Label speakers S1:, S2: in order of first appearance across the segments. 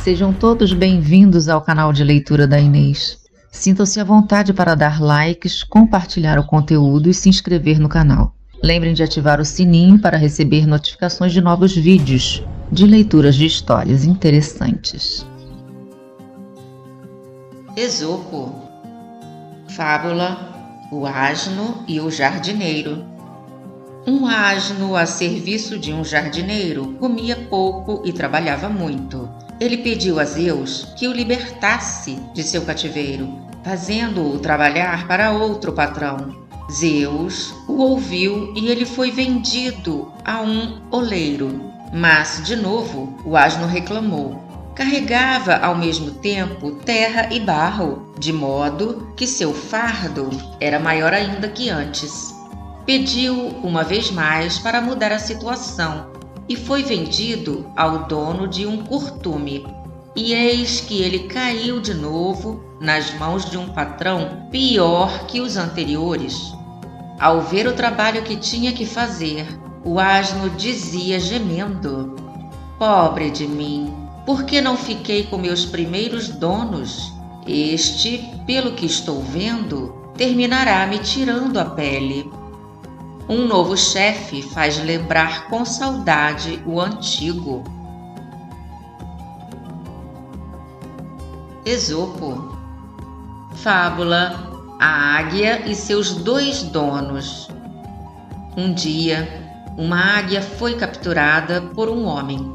S1: Sejam todos bem-vindos ao canal de leitura da Inês. Sintam-se à vontade para dar likes, compartilhar o conteúdo e se inscrever no canal. Lembrem de ativar o sininho para receber notificações de novos vídeos de leituras de histórias interessantes. Esopo. Fábula: O asno e o jardineiro. Um asno a serviço de um jardineiro comia pouco e trabalhava muito. Ele pediu a Zeus que o libertasse de seu cativeiro, fazendo-o trabalhar para outro patrão. Zeus o ouviu e ele foi vendido a um oleiro. Mas, de novo, o asno reclamou. Carregava ao mesmo tempo terra e barro, de modo que seu fardo era maior ainda que antes. Pediu uma vez mais para mudar a situação e foi vendido ao dono de um curtume. E eis que ele caiu de novo nas mãos de um patrão pior que os anteriores. Ao ver o trabalho que tinha que fazer, o asno dizia gemendo: Pobre de mim, por que não fiquei com meus primeiros donos? Este, pelo que estou vendo, terminará me tirando a pele. Um novo chefe faz lembrar com saudade o antigo. Esopo. Fábula: A águia e seus dois donos. Um dia, uma águia foi capturada por um homem.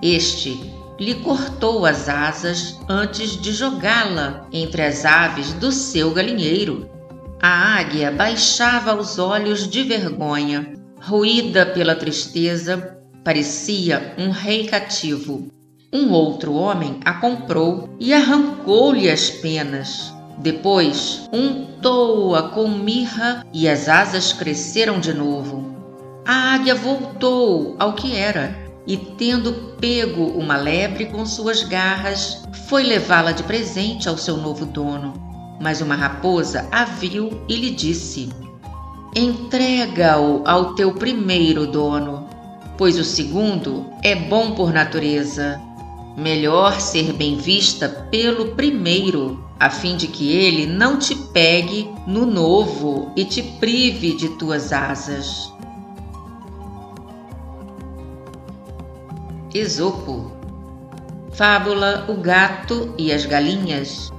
S1: Este lhe cortou as asas antes de jogá-la entre as aves do seu galinheiro. A águia baixava os olhos de vergonha, roída pela tristeza, parecia um rei cativo. Um outro homem a comprou e arrancou-lhe as penas. Depois, untou-a com mirra e as asas cresceram de novo. A águia voltou ao que era e, tendo pego uma lebre com suas garras, foi levá-la de presente ao seu novo dono. Mas uma raposa a viu e lhe disse: Entrega-o ao teu primeiro dono, pois o segundo é bom por natureza. Melhor ser bem vista pelo primeiro, a fim de que ele não te pegue no novo e te prive de tuas asas. Esopo. Fábula: O gato e as galinhas.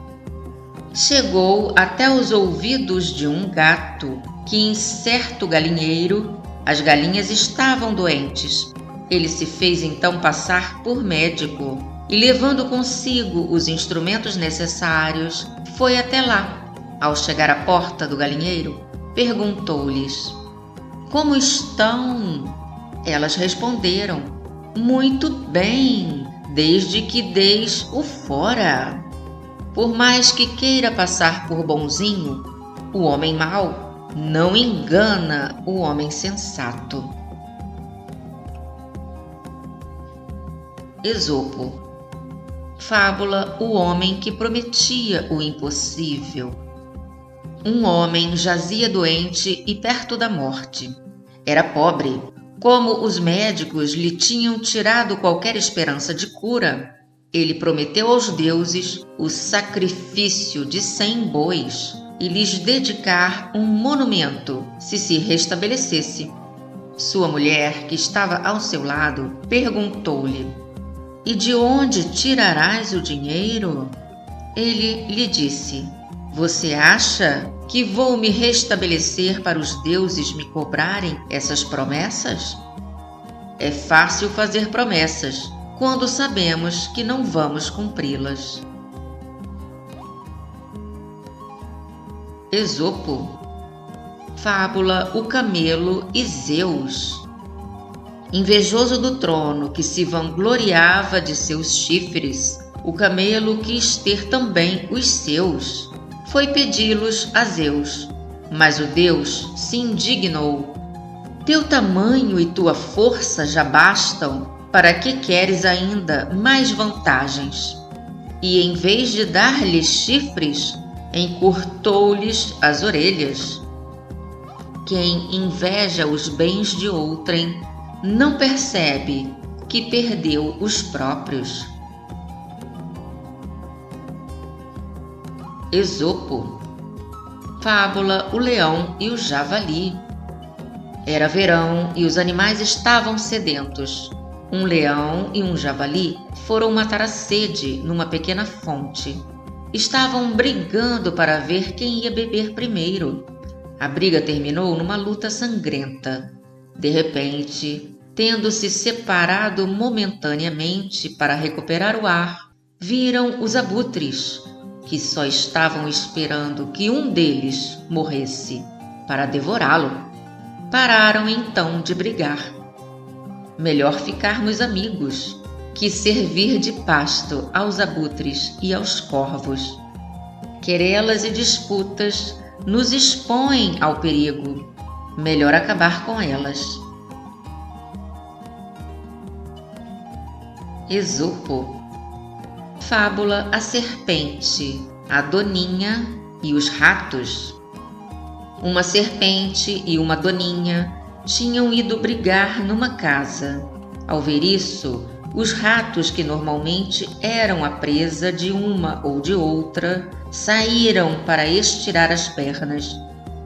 S1: Chegou até os ouvidos de um gato que em certo galinheiro as galinhas estavam doentes. Ele se fez então passar por médico e, levando consigo os instrumentos necessários, foi até lá. Ao chegar à porta do galinheiro, perguntou-lhes: Como estão? Elas responderam: Muito bem, desde que deis o fora. Por mais que queira passar por bonzinho, o homem mau não engana o homem sensato. Esopo. Fábula: O homem que prometia o impossível. Um homem jazia doente e perto da morte. Era pobre. Como os médicos lhe tinham tirado qualquer esperança de cura, ele prometeu aos deuses o sacrifício de 100 bois e lhes dedicar um monumento se restabelecesse. Sua mulher, que estava ao seu lado, perguntou-lhe: E de onde tirarás o dinheiro? Ele lhe disse: Você acha que vou me restabelecer para os deuses me cobrarem essas promessas? É fácil fazer promessas quando sabemos que não vamos cumpri-las. Esopo. Fábula: O camelo e Zeus. Invejoso do trono que se vangloriava de seus chifres, o camelo quis ter também os seus. Foi pedi-los a Zeus, mas o deus se indignou. Teu tamanho e tua força já bastam. Para que queres ainda mais vantagens? E em vez de dar-lhes chifres, encurtou-lhes as orelhas. Quem inveja os bens de outrem não percebe que perdeu os próprios. Esopo. Fábula O Leão e o Javali. Era verão e os animais estavam sedentos. Um leão e um javali foram matar a sede numa pequena fonte. Estavam brigando para ver quem ia beber primeiro. A briga terminou numa luta sangrenta. De repente, tendo se separado momentaneamente para recuperar o ar, viram os abutres, que só estavam esperando que um deles morresse para devorá-lo. Pararam então de brigar. Melhor ficarmos amigos que servir de pasto aos abutres e aos corvos. Querelas e disputas nos expõem ao perigo. Melhor acabar com elas. Esopo. Fábula A Serpente, a Doninha e os Ratos. Uma serpente e uma doninha tinham ido brigar numa casa. Ao ver isso, os ratos, que normalmente eram a presa de uma ou de outra, saíram para estirar as pernas.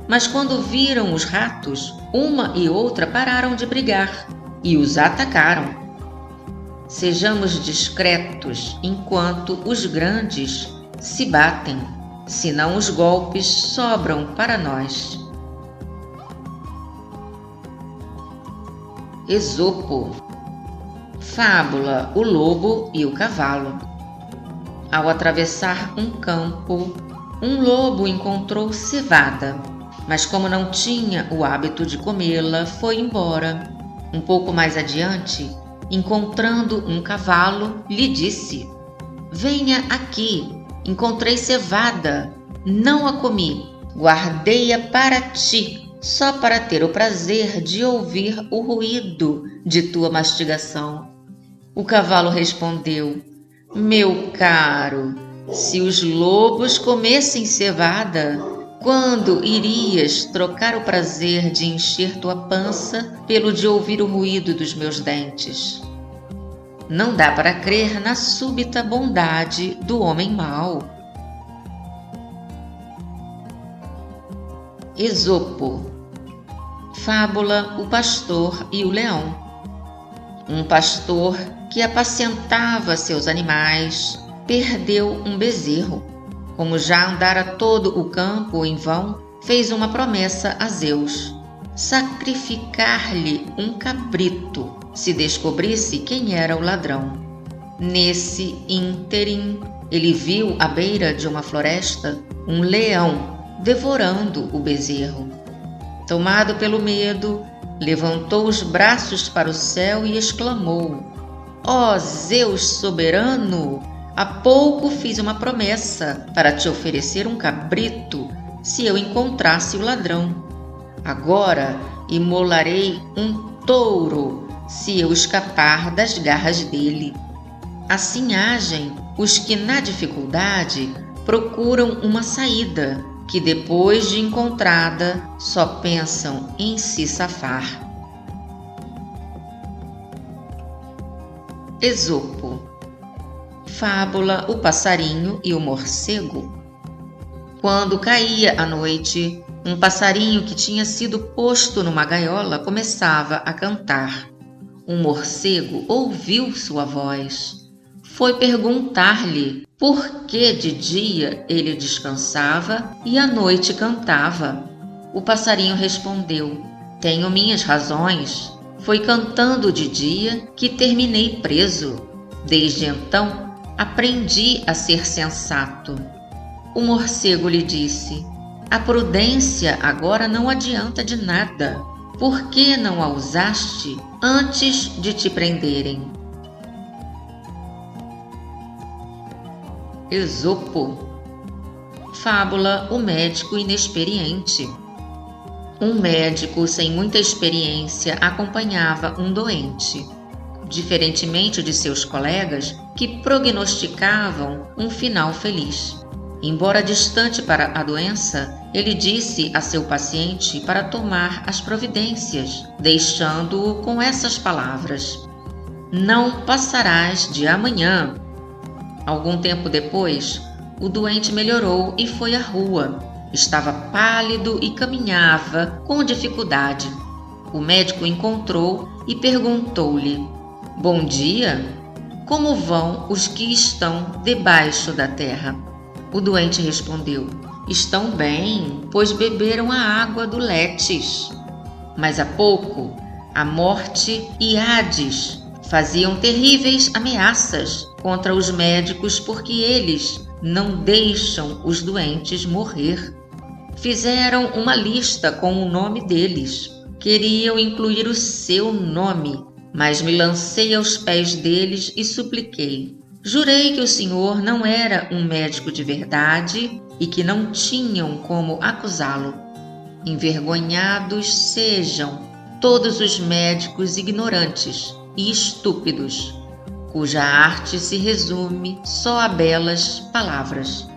S1: Mas quando viram os ratos, uma e outra pararam de brigar e os atacaram. Sejamos discretos enquanto os grandes se batem, senão os golpes sobram para nós. Esopo. Fábula O Lobo e o Cavalo. Ao atravessar um campo, um lobo encontrou cevada, mas como não tinha o hábito de comê-la, foi embora. Um pouco mais adiante, encontrando um cavalo, lhe disse: "Venha aqui, encontrei cevada, não a comi, guardei-a para ti, só para ter o prazer de ouvir o ruído de tua mastigação." O cavalo respondeu: "Meu caro, se os lobos comessem cevada, quando irias trocar o prazer de encher tua pança pelo de ouvir o ruído dos meus dentes?" Não dá para crer na súbita bondade do homem mau. Esopo. Fábula O Pastor e o Leão. Um pastor que apacentava seus animais perdeu um bezerro. Como já andara todo o campo em vão, fez uma promessa a Zeus: sacrificar-lhe um cabrito se descobrisse quem era o ladrão. Nesse ínterim, ele viu à beira de uma floresta um leão devorando o bezerro. Tomado pelo medo, levantou os braços para o céu e exclamou: "Ó Zeus soberano, há pouco fiz uma promessa para te oferecer um cabrito se eu encontrasse o ladrão. Agora imolarei um touro se eu escapar das garras dele." Assim agem os que na dificuldade procuram uma saída, que depois de encontrada só pensam em se safar. Esopo. Fábula O Passarinho e o Morcego. Quando caía a noite, um passarinho que tinha sido posto numa gaiola começava a cantar. Um morcego ouviu sua voz. Foi perguntar-lhe por que de dia ele descansava e à noite cantava. O passarinho respondeu: "Tenho minhas razões. Foi cantando de dia que terminei preso. Desde então, aprendi a ser sensato." O morcego lhe disse: "A prudência agora não adianta de nada. Por que não a usaste antes de te prenderem?" Esopo. Fábula O Médico Inexperiente. Um médico sem muita experiência acompanhava um doente. Diferentemente de seus colegas, que prognosticavam um final feliz. Embora distante para a doença, ele disse a seu paciente para tomar as providências, deixando-o com essas palavras: "Não passarás de amanhã." Algum tempo depois, O doente melhorou e foi à rua. Estava pálido e caminhava com dificuldade. O médico o encontrou e perguntou-lhe: Bom dia, como vão os que estão debaixo da terra? O doente respondeu: Estão bem, pois beberam a água do Létis. Mas há pouco, a morte e Hades faziam terríveis ameaças contra os médicos porque eles não deixam os doentes morrer. Fizeram uma lista com o nome deles. Queriam incluir o seu nome, mas me lancei aos pés deles e supliquei. Jurei que o senhor não era um médico de verdade e que não tinham como acusá-lo. Envergonhados sejam todos os médicos ignorantes e estúpidos, cuja arte se resume só a belas palavras.